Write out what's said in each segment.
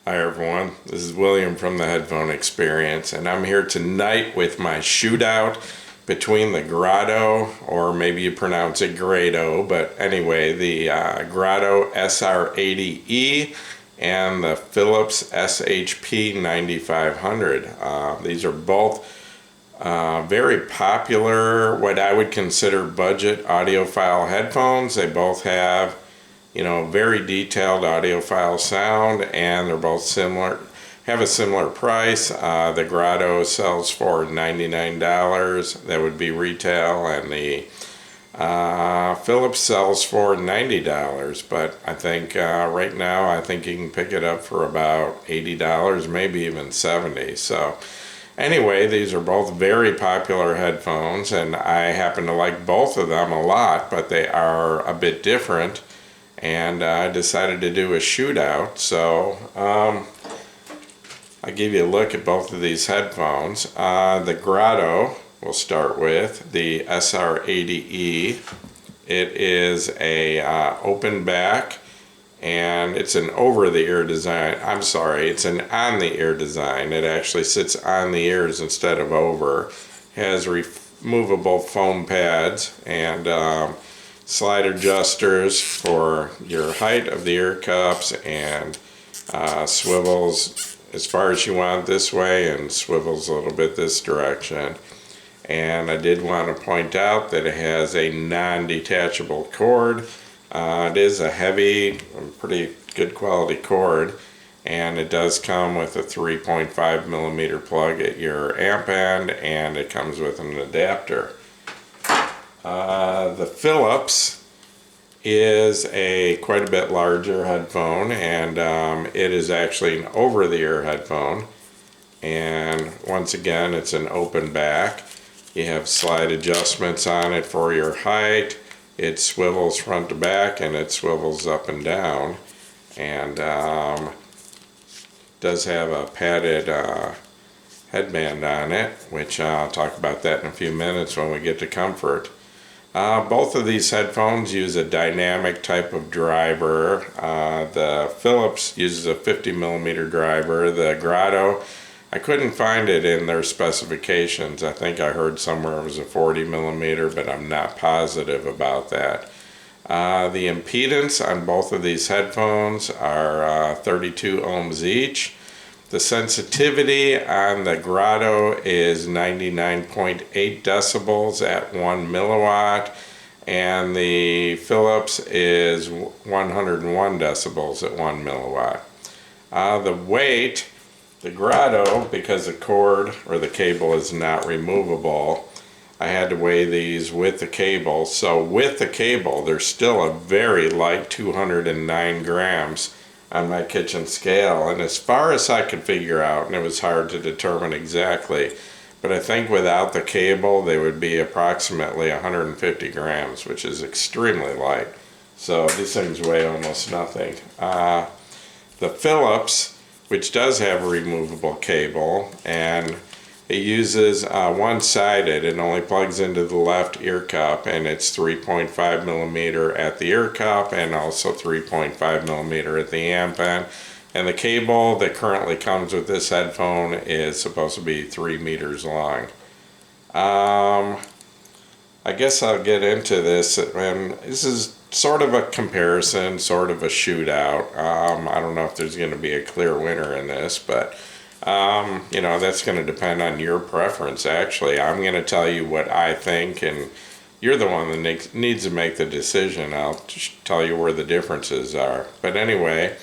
Hi everyone, this is William from the Headphone Experience, and I'm here tonight with my shootout between the Grado, or maybe you pronounce it Grado, but anyway, the Grado SR80e and the Philips SHP9500. These are both very popular, what I would consider budget audiophile headphones. They both have very detailed audiophile sound, and they're both similar, have a similar price. The Grado sells for $99, that would be retail, and the Philips sells for $90, but I think right now I think you can pick it up for about $80, maybe even $70. So anyway, these are both very popular headphones, and I happen to like both of them a lot, but they are a bit different. And I decided to do a shootout, so I'll give you a look at both of these headphones. The Grado, we'll start with, the SR80e. It is a open back, and it's an over-the-ear design. I'm sorry, it's an on-the-ear design. It actually sits on the ears instead of over. Has removable foam pads and slide adjusters for your height of the ear cups, and swivels as far as you want this way and swivels a little bit this direction. And I did want to point out that it has a non-detachable cord. It is a heavy, pretty good quality cord, and it does come with a 3.5 millimeter plug at your amp end, and it comes with an adapter. The Philips is quite a bit larger headphone, and it is actually an over-the-ear headphone. And once again, it's an open back. You have slide adjustments on it for your height. It swivels front to back, and it swivels up and down. And does have a padded headband on it, which I'll talk about that in a few minutes when we get to comfort. Both of these headphones use a dynamic type of driver. The Philips uses a 50 millimeter driver. The Grado, I couldn't find it in their specifications. I think I heard somewhere it was a 40 millimeter, but I'm not positive about that. The impedance on both of these headphones are 32 ohms each. The sensitivity on the Grado is 99.8 decibels at 1 milliwatt, and the Philips is 101 decibels at 1 milliwatt. The weight, the Grado, because the cord or the cable is not removable, I had to weigh these with the cable. So with the cable, they're still a very light 209 grams on my kitchen scale, and as far as I could figure out, and it was hard to determine exactly, but I think without the cable they would be approximately 150 grams, which is extremely light. So these things weigh almost nothing. The Philips, which does have a removable cable, and it uses one-sided. It only plugs into the left ear cup, and it's 3.5 millimeter at the ear cup and also 3.5 millimeter at the amp end. And the cable that currently comes with this headphone is supposed to be 3 meters long. I guess I'll get into this, and this is sort of a comparison, sort of a shootout. I don't know if there's going to be a clear winner in this, but that's going to depend on your preference. Actually, I'm going to tell you what I think, and you're the one that needs to make the decision. I'll just tell you where the differences are. But anyway,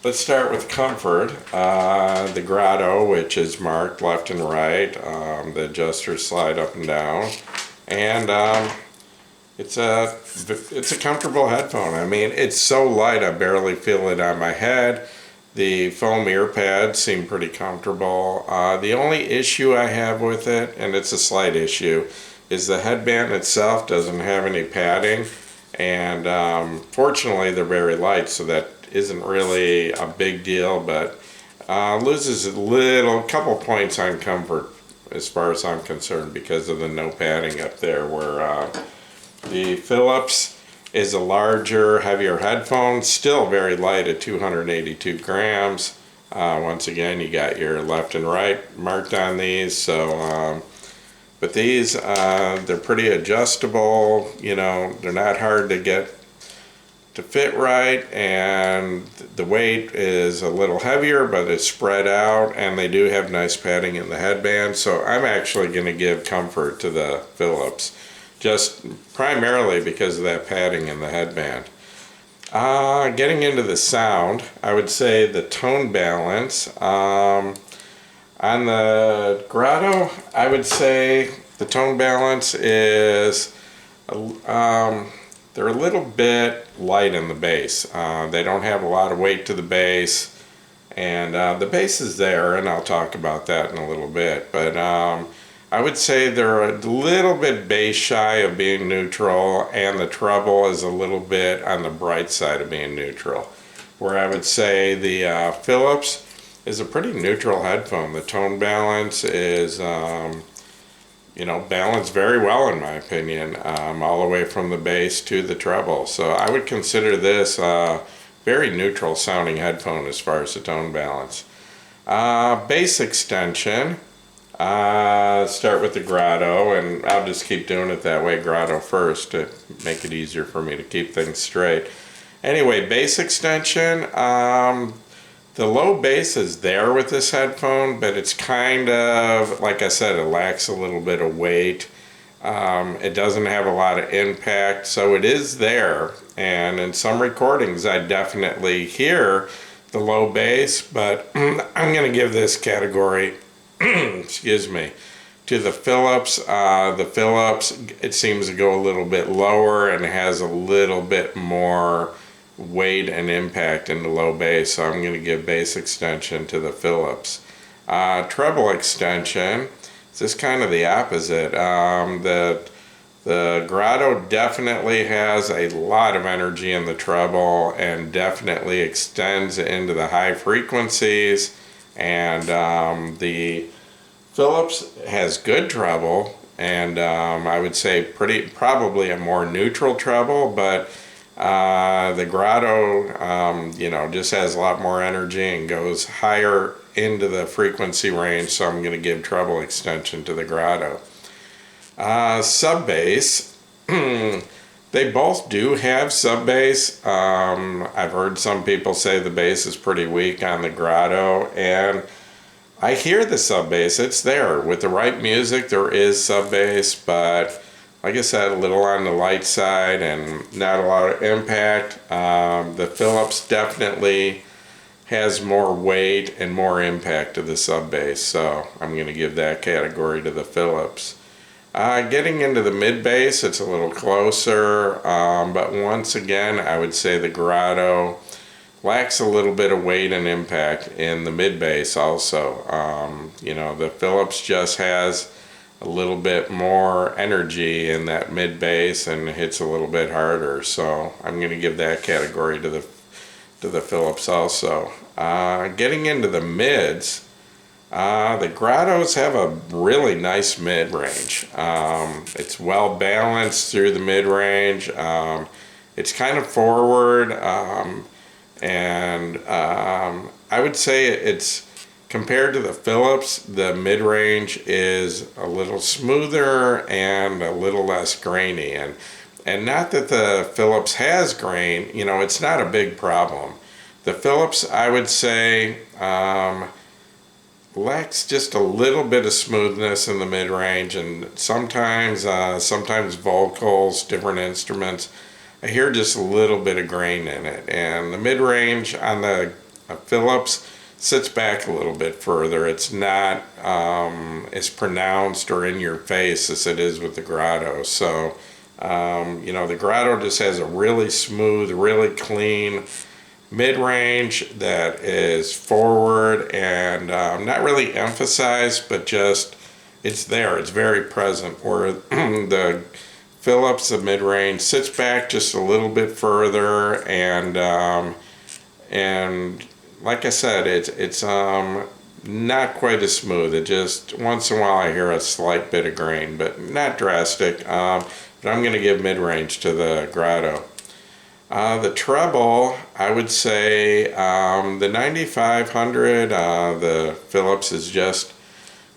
let's start with comfort. The Grado, which is marked left and right, the adjusters slide up and down, and it's a comfortable headphone. I mean, it's so light I barely feel it on my head. The foam ear pads seem pretty comfortable. The only issue I have with it, and it's a slight issue, is the headband itself doesn't have any padding, and fortunately they're very light, so that isn't really a big deal, but loses a couple points on comfort as far as I'm concerned because of the no padding up there, where the Philips is a larger, heavier headphone, still very light at 282 grams. Once again, you got your left and right marked on these, so but these they're pretty adjustable. You know, they're not hard to get to fit right, and the weight is a little heavier, but it's spread out, and they do have nice padding in the headband. So I'm actually going to give comfort to the Philips, just primarily because of that padding in the headband. Getting into the sound, I would say the tone balance. On the Grado, I would say the tone balance is, they're a little bit light in the bass. They don't have a lot of weight to the bass, and the bass is there, and I'll talk about that in a little bit. But I would say they're a little bit bass shy of being neutral, and the treble is a little bit on the bright side of being neutral. Where I would say the Philips is a pretty neutral headphone. The tone balance is, you know, balanced very well in my opinion, all the way from the bass to the treble. So I would consider this a very neutral sounding headphone as far as the tone balance. Bass extension. Start with the Grado, and I'll just keep doing it that way, Grado first, to make it easier for me to keep things straight. Anyway, bass extension, the low bass is there with this headphone, but it's kind of, like I said, it lacks a little bit of weight. It doesn't have a lot of impact, so it is there, and in some recordings I definitely hear the low bass, but I'm going to give this category excuse me, to the Philips. The Philips, it seems to go a little bit lower and has a little bit more weight and impact in the low bass, so I'm going to give bass extension to the Philips. Treble extension, this is kind of the opposite. The Grado definitely has a lot of energy in the treble and definitely extends into the high frequencies. And the Philips has good treble, and I would say probably a more neutral treble, but the Grado, you know, just has a lot more energy and goes higher into the frequency range, so I'm going to give treble extension to the Grado. Sub bass. They both do have sub bass. I've heard some people say the bass is pretty weak on the Grado, and I hear the sub bass. It's there. With the right music, there is sub bass, but like I said, a little on the light side and not a lot of impact. The Philips definitely has more weight and more impact to the sub bass, so I'm going to give that category to the Philips. Getting into the mid bass, it's a little closer, but once again, I would say the Grado lacks a little bit of weight and impact in the mid bass also. You know, the Philips just has a little bit more energy in that mid bass and hits a little bit harder, so I'm going to give that category to the Philips also. Getting into the mids, the Grados have a really nice mid-range. It's well balanced through the mid-range. It's kind of forward, and I would say it's, compared to the Philips, the mid-range is a little smoother and a little less grainy. And not that the Philips has grain, you know, it's not a big problem. The Philips, I would say, lacks just a little bit of smoothness in the mid-range, and sometimes vocals, different instruments, I hear just a little bit of grain in it. And the mid-range on the Philips sits back a little bit further. It's not as pronounced or in your face as it is with the Grado. So, you know, the Grado just has a really smooth, really clean mid-range that is forward and not really emphasized, but just it's there, it's very present, where the Philips, the mid-range, sits back just a little bit further, and like I said, it's not quite as smooth. It just, once in a while I hear a slight bit of grain, but not drastic. But I'm going to give mid-range to the Grado. The treble, I would say the 9500, the Philips is just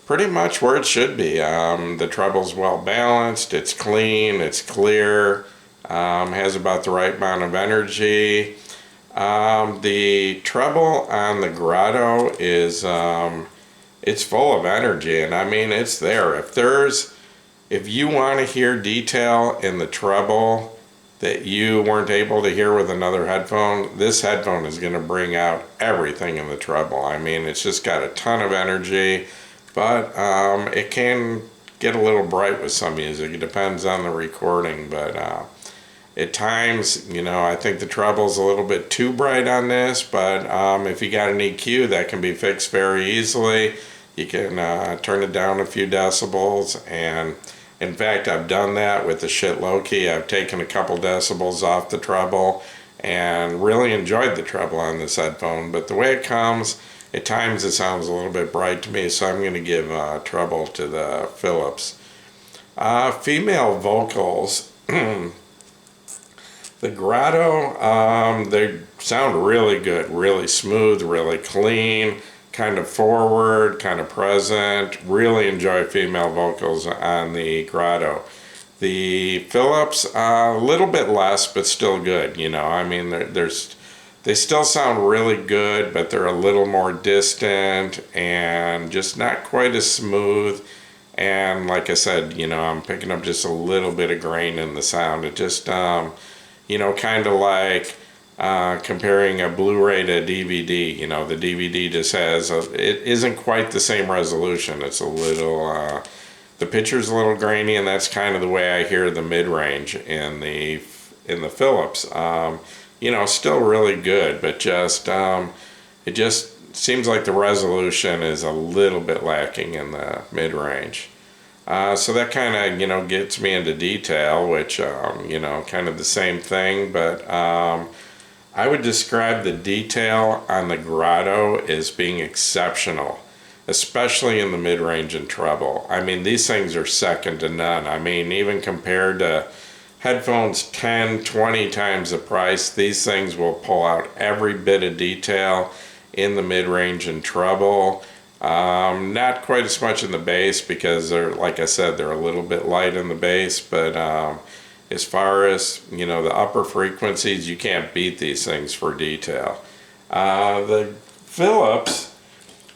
pretty much where it should be. The treble's well balanced, it's clean, it's clear, has about the right amount of energy. The treble on the Grado is, it's full of energy, and I mean, it's there. If you want to hear detail in the treble that you weren't able to hear with another headphone, this headphone is going to bring out everything in the treble. I mean, it's just got a ton of energy, but it can get a little bright with some music. It depends on the recording, but at times, you know, I think the treble's a little bit too bright on this, but if you got an EQ, that can be fixed very easily. You can turn it down a few decibels, and in fact, I've done that with the Shit Low-Key. I've taken a couple decibels off the treble and really enjoyed the treble on this headphone. But the way it comes, at times it sounds a little bit bright to me, so I'm going to give treble to the Philips. Female vocals, the Grado, they sound really good, really smooth, really clean, kind of forward, kind of present. Really enjoy female vocals on the Grado. The Philips, a little bit less, but still good. You know, I mean, they still sound really good, but they're a little more distant and just not quite as smooth. And like I said, you know, I'm picking up just a little bit of grain in the sound. It just, you know, kind of like comparing a Blu-ray to a DVD. You know, the DVD just has it isn't quite the same resolution. It's a little the picture's a little grainy, and that's kind of the way I hear the mid-range in the Philips. You know, still really good, but just it just seems like the resolution is a little bit lacking in the mid-range. So that kind of, you know, gets me into detail, which you know, kind of the same thing, but I would describe the detail on the Grado as being exceptional, especially in the mid-range and treble. I mean, these things are second to none. I mean, even compared to headphones 10, 20 times the price, these things will pull out every bit of detail in the mid-range and treble. Not quite as much in the bass because they're, like I said, they're a little bit light in the bass, but as far as, you know, the upper frequencies, you can't beat these things for detail. The Philips,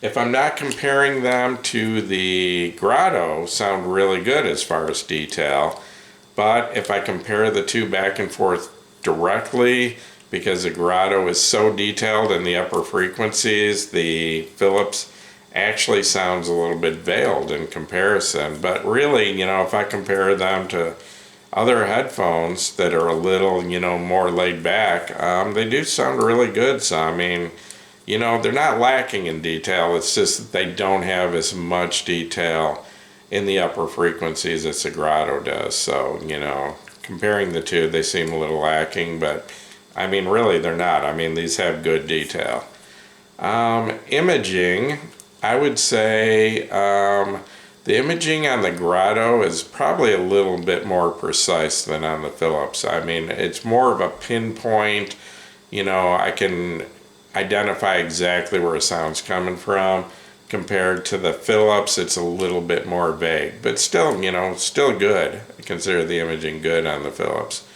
if I'm not comparing them to the Grado, sound really good as far as detail. But if I compare the two back and forth directly, because the Grado is so detailed in the upper frequencies, the Philips actually sounds a little bit veiled in comparison. But really, you know, if I compare them to other headphones that are a little, you know, more laid back, they do sound really good. So, I mean, you know, they're not lacking in detail. It's just that they don't have as much detail in the upper frequencies as the Grado does. So, you know, comparing the two, they seem a little lacking, but I mean, really, they're not. I mean, these have good detail. Imaging, I would say the imaging on the Grado is probably a little bit more precise than on the Philips. I mean, it's more of a pinpoint, you know, I can identify exactly where a sound's coming from. Compared to the Philips, it's a little bit more vague, but still, you know, still good. I consider the imaging good on the Philips.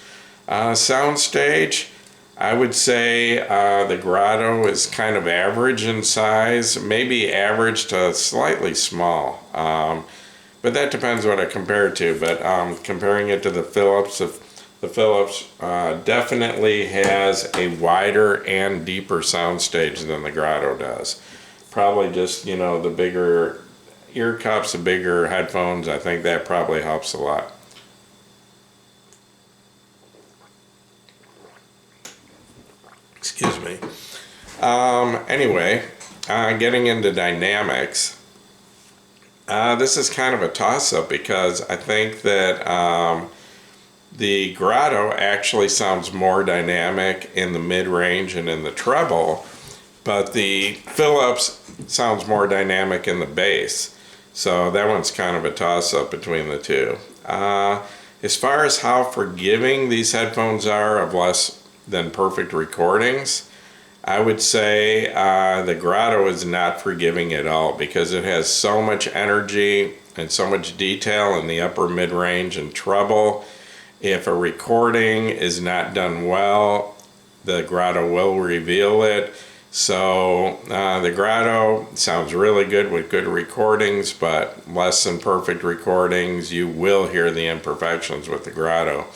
Soundstage, I would say the Grado is kind of average in size, maybe average to slightly small, but that depends what I compare it to. But comparing it to the Philips, the Philips definitely has a wider and deeper soundstage than the Grado does. Probably just, you know, the bigger ear cups, the bigger headphones, I think that probably helps a lot. Excuse me. Anyway, getting into dynamics, this is kind of a toss-up because I think that the Grado actually sounds more dynamic in the mid-range and in the treble, but the Philips sounds more dynamic in the bass. So that one's kind of a toss-up between the two. As far as how forgiving these headphones are of less than perfect recordings, I would say the Grado is not forgiving at all, because it has so much energy and so much detail in the upper mid-range and treble. If a recording is not done well, the Grado will reveal it. So the Grado sounds really good with good recordings, but less than perfect recordings, you will hear the imperfections with the Grado.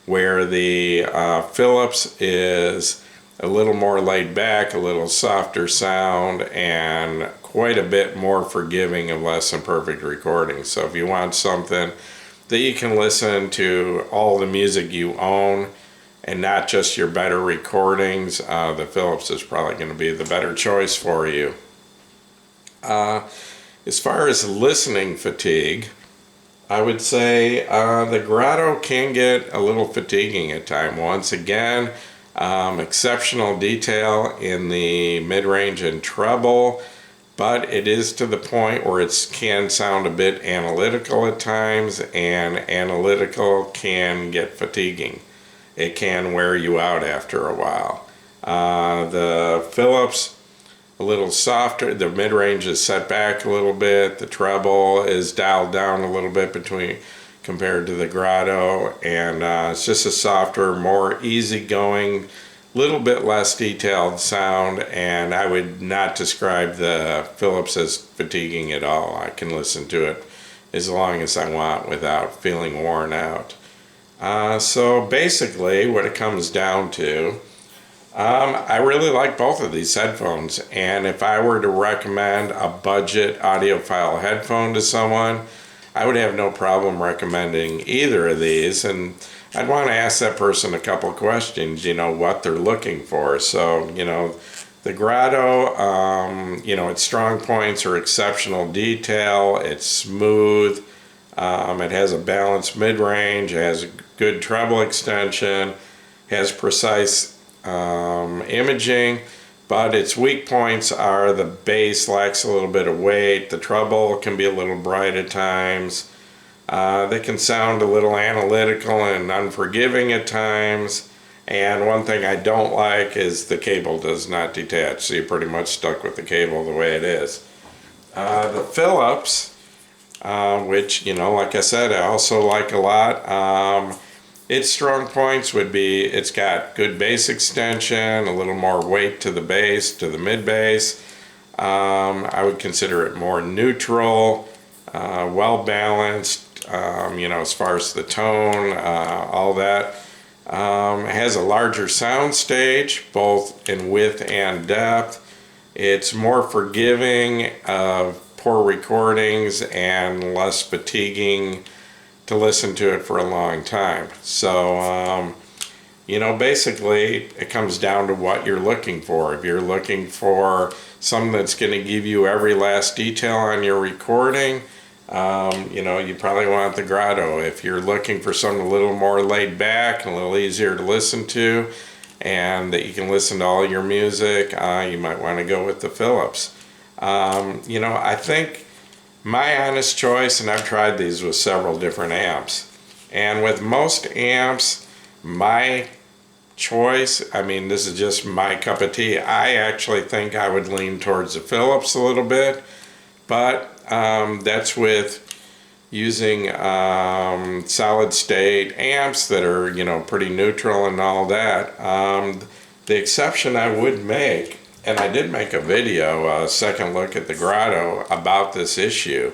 Where the Philips is a little more laid back, a little softer sound, and quite a bit more forgiving of less than perfect recordings. So if you want something that you can listen to all the music you own and not just your better recordings, the Philips is probably going to be the better choice for you. As far as listening fatigue, I would say the Grado can get a little fatiguing at times. Once again, exceptional detail in the mid-range and treble, but it is to the point where it can sound a bit analytical at times, and analytical can get fatiguing. It can wear you out after a while. The Philips, a little softer, the mid-range is set back a little bit, the treble is dialed down a little bit compared to the Grado, and it's just a softer, more easygoing, little bit less detailed sound, and I would not describe the Philips as fatiguing at all. I can listen to it as long as I want without feeling worn out. So basically what it comes down to, I really like both of these headphones, and if I were to recommend a budget audiophile headphone to someone, I would have no problem recommending either of these, and I'd want to ask that person a couple questions, what they're looking for. So, the Grado, its strong points are exceptional detail, it's smooth, it has a balanced mid-range, it has a good treble extension, has precise imaging, but its weak points are the bass lacks a little bit of weight, the treble can be a little bright at times, they can sound a little analytical and unforgiving at times, and one thing I don't like is the cable does not detach, so you're pretty much stuck with the cable the way it is. The Philips, which, like I said, I also like a lot. Its strong points would be it's got good bass extension, a little more weight to the bass, to the mid bass. I would consider it more neutral, well balanced, as far as the tone, all that. It has a larger sound stage, both in width and depth. It's more forgiving of poor recordings and less fatiguing to listen to it for a long time. So, basically it comes down to what you're looking for. If you're looking for something that's going to give you every last detail on your recording, you probably want the Grado. If you're looking for something a little more laid back and a little easier to listen to, and that you can listen to all your music, you might want to go with the Philips. I think my honest choice, and I've tried these with several different amps, and with most amps, my choice, this is just my cup of tea, I actually think I would lean towards the Philips a little bit, but that's with using solid state amps that are pretty neutral and all that. The exception I would make, and I did make a video, a second look at the Grado, about this issue,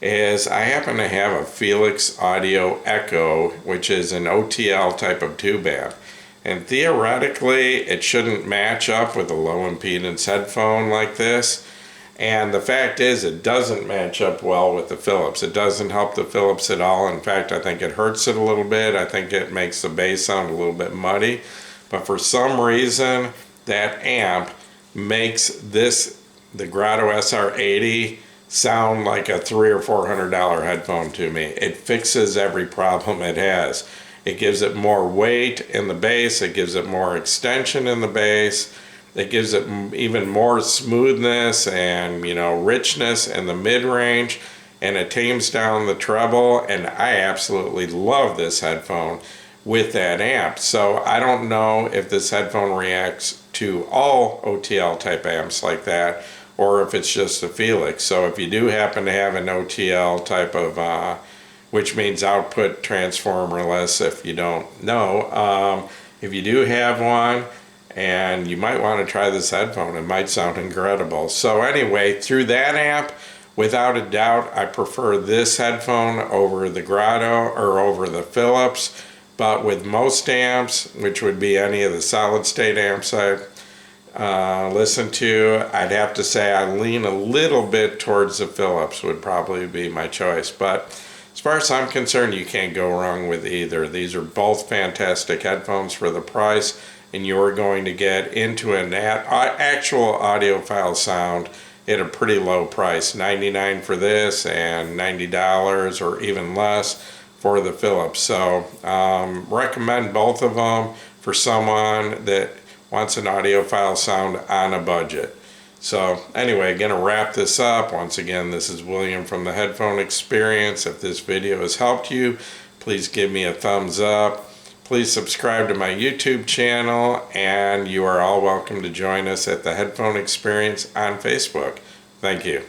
is I happen to have a Philips Audio Echo, which is an OTL type of tube amp, and theoretically it shouldn't match up with a low impedance headphone like this. And the fact is, it doesn't match up well with the Philips. It doesn't help the Philips at all. In fact, I think it hurts it a little bit. I think it makes the bass sound a little bit muddy. But for some reason, that amp makes the Grado SR80, sound like a $300 or $400 headphone to me. It fixes every problem it has. It gives it more weight in the bass. It gives it more extension in the bass. It gives it even more smoothness and richness in the mid-range, and it tames down the treble, and I absolutely love this headphone with that amp. So I don't know if this headphone reacts to all OTL type amps like that, or if it's just a Felix. So if you do happen to have an OTL type of, which means output transformerless, if you don't know, if you do have one, and you might want to try this headphone, it might sound incredible. So anyway, through that amp, without a doubt, I prefer this headphone over the Grado or over the Philips. But with most amps, which would be any of the solid state amps I've listened to, I'd have to say I lean a little bit towards the Philips would probably be my choice. But as far as I'm concerned, you can't go wrong with either. These are both fantastic headphones for the price, and you're going to get into an actual audiophile sound at a pretty low price, $99 for this and $90 or even less for the Philips. So recommend both of them for someone that wants an audiophile sound on a budget. So anyway, gonna wrap this up. Once again, this is William from the Headphone Experience. If this video has helped you, please give me a thumbs up. Please subscribe to my YouTube channel, and you are all welcome to join us at the Headphone Experience on Facebook. Thank you.